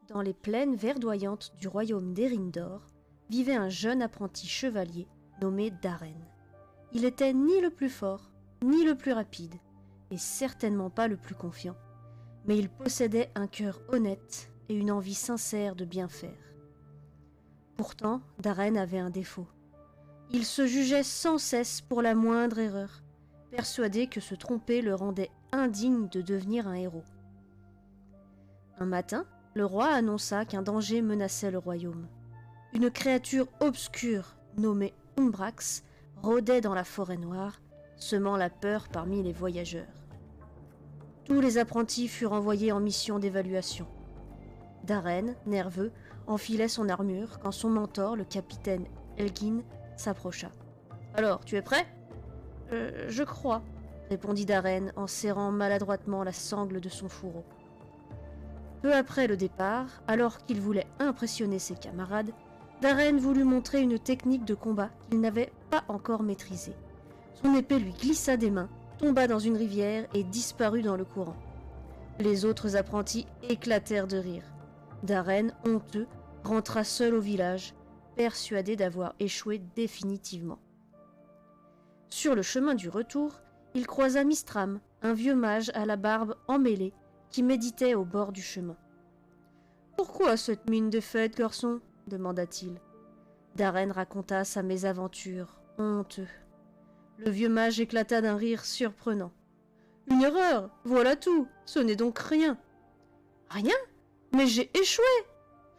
dans les plaines verdoyantes du royaume d'Erindor, vivait un jeune apprenti chevalier nommé Darren. Il était ni le plus fort, ni le plus rapide, et certainement pas le plus confiant, mais il possédait un cœur honnête et une envie sincère de bien faire. Pourtant, Darren avait un défaut. Il se jugeait sans cesse pour la moindre erreur, persuadé que se tromper le rendait indigne de devenir un héros. Un matin, le roi annonça qu'un danger menaçait le royaume. Une créature obscure, nommée Umbrax, rôdait dans la forêt noire, semant la peur parmi les voyageurs. Tous les apprentis furent envoyés en mission d'évaluation. Darren, nerveux, enfilait son armure quand son mentor, le capitaine Elgin, s'approcha. « Alors, tu es prêt ?»« Je crois, » répondit Darren en serrant maladroitement la sangle de son fourreau. Peu après le départ, alors qu'il voulait impressionner ses camarades, Darren voulut montrer une technique de combat qu'il n'avait pas encore maîtrisée. Son épée lui glissa des mains, tomba dans une rivière et disparut dans le courant. Les autres apprentis éclatèrent de rire. Darren, honteux, rentra seul au village, persuadé d'avoir échoué définitivement. Sur le chemin du retour, il croisa Mistram, un vieux mage à la barbe emmêlée, qui méditait au bord du chemin. « Pourquoi cette mine défaite, garçon ?» demanda-t-il. Darren raconta sa mésaventure, honteux. Le vieux mage éclata d'un rire surprenant. « Une erreur, voilà tout, ce n'est donc rien. »« Rien ? Mais j'ai échoué !»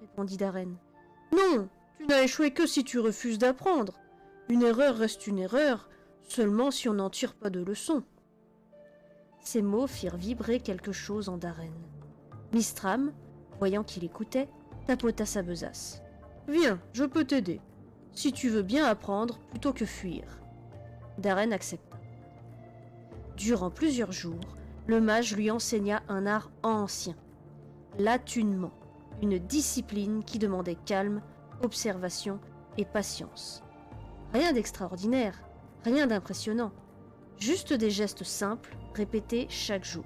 répondit Darren. « Non, tu n'as échoué que si tu refuses d'apprendre. Une erreur reste une erreur, seulement si on n'en tire pas de leçon. » Ces mots firent vibrer quelque chose en Darren. Mistram, voyant qu'il écoutait, tapota sa besace. « Viens, je peux t'aider, si tu veux bien apprendre plutôt que fuir. » Darren accepta. Durant plusieurs jours, le mage lui enseigna un art ancien, l'attunement, une discipline qui demandait calme, observation et patience. Rien d'extraordinaire, rien d'impressionnant, juste des gestes simples, répétés chaque jour.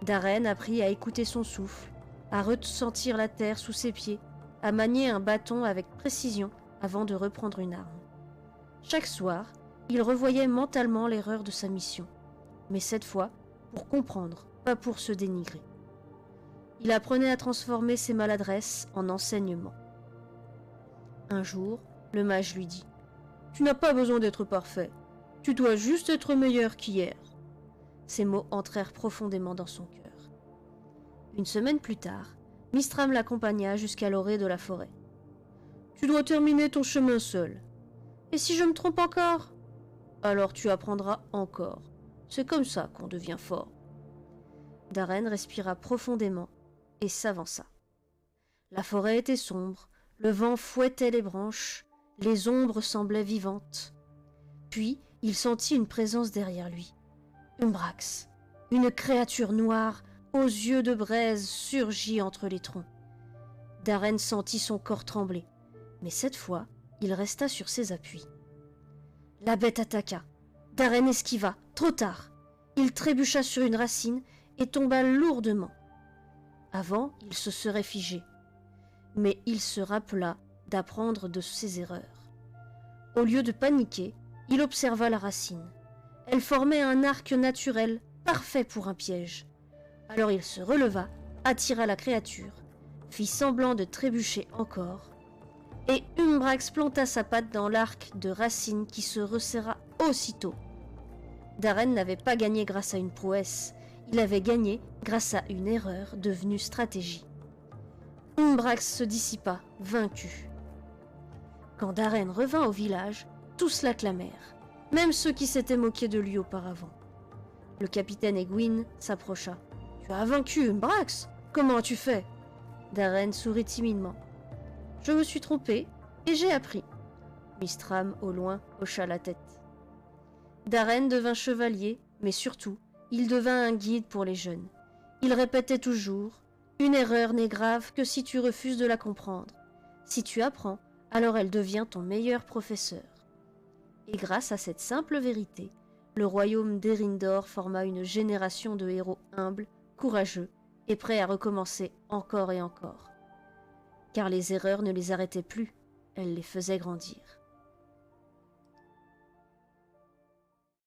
Darren apprit à écouter son souffle, à ressentir la terre sous ses pieds, à manier un bâton avec précision avant de reprendre une arme. Chaque soir, il revoyait mentalement l'erreur de sa mission, mais cette fois pour comprendre, pas pour se dénigrer. Il apprenait à transformer ses maladresses en enseignement. Un jour, le mage lui dit « Tu n'as pas besoin d'être parfait, tu dois juste être meilleur qu'hier. » Ces mots entrèrent profondément dans son cœur. Une semaine plus tard, Mistram l'accompagna jusqu'à l'orée de la forêt. « Tu dois terminer ton chemin seul. Et si je me trompe encore ? Alors tu apprendras encore. C'est comme ça qu'on devient fort. » Darren respira profondément et s'avança. La forêt était sombre, le vent fouettait les branches, les ombres semblaient vivantes. Puis, il sentit une présence derrière lui. Umbrax, une créature noire, aux yeux de braise, surgit entre les troncs. Darren sentit son corps trembler, mais cette fois, il resta sur ses appuis. La bête attaqua. Darren esquiva, trop tard. Il trébucha sur une racine et tomba lourdement. Avant, il se serait figé. Mais il se rappela d'apprendre de ses erreurs. Au lieu de paniquer, il observa la racine. Elle formait un arc naturel, parfait pour un piège. Alors il se releva, attira la créature, fit semblant de trébucher encore, et Umbrax planta sa patte dans l'arc de racine qui se resserra aussitôt. Darren n'avait pas gagné grâce à une prouesse, il avait gagné grâce à une erreur devenue stratégie. Umbrax se dissipa, vaincu. Quand Darren revint au village, tous l'acclamèrent, même ceux qui s'étaient moqués de lui auparavant. Le capitaine Egwin s'approcha. « Tu as vaincu Umbrax ? Comment as-tu fait ?» Darren sourit timidement. « Je me suis trompé et j'ai appris. » Mistram, au loin, hocha la tête. Darren devint chevalier, mais surtout, il devint un guide pour les jeunes. Il répétait toujours « Une erreur n'est grave que si tu refuses de la comprendre. Si tu apprends, alors elle devient ton meilleur professeur. » Et grâce à cette simple vérité, le royaume d'Erindor forma une génération de héros humbles, courageux et prêt à recommencer encore et encore. Car les erreurs ne les arrêtaient plus, elles les faisaient grandir.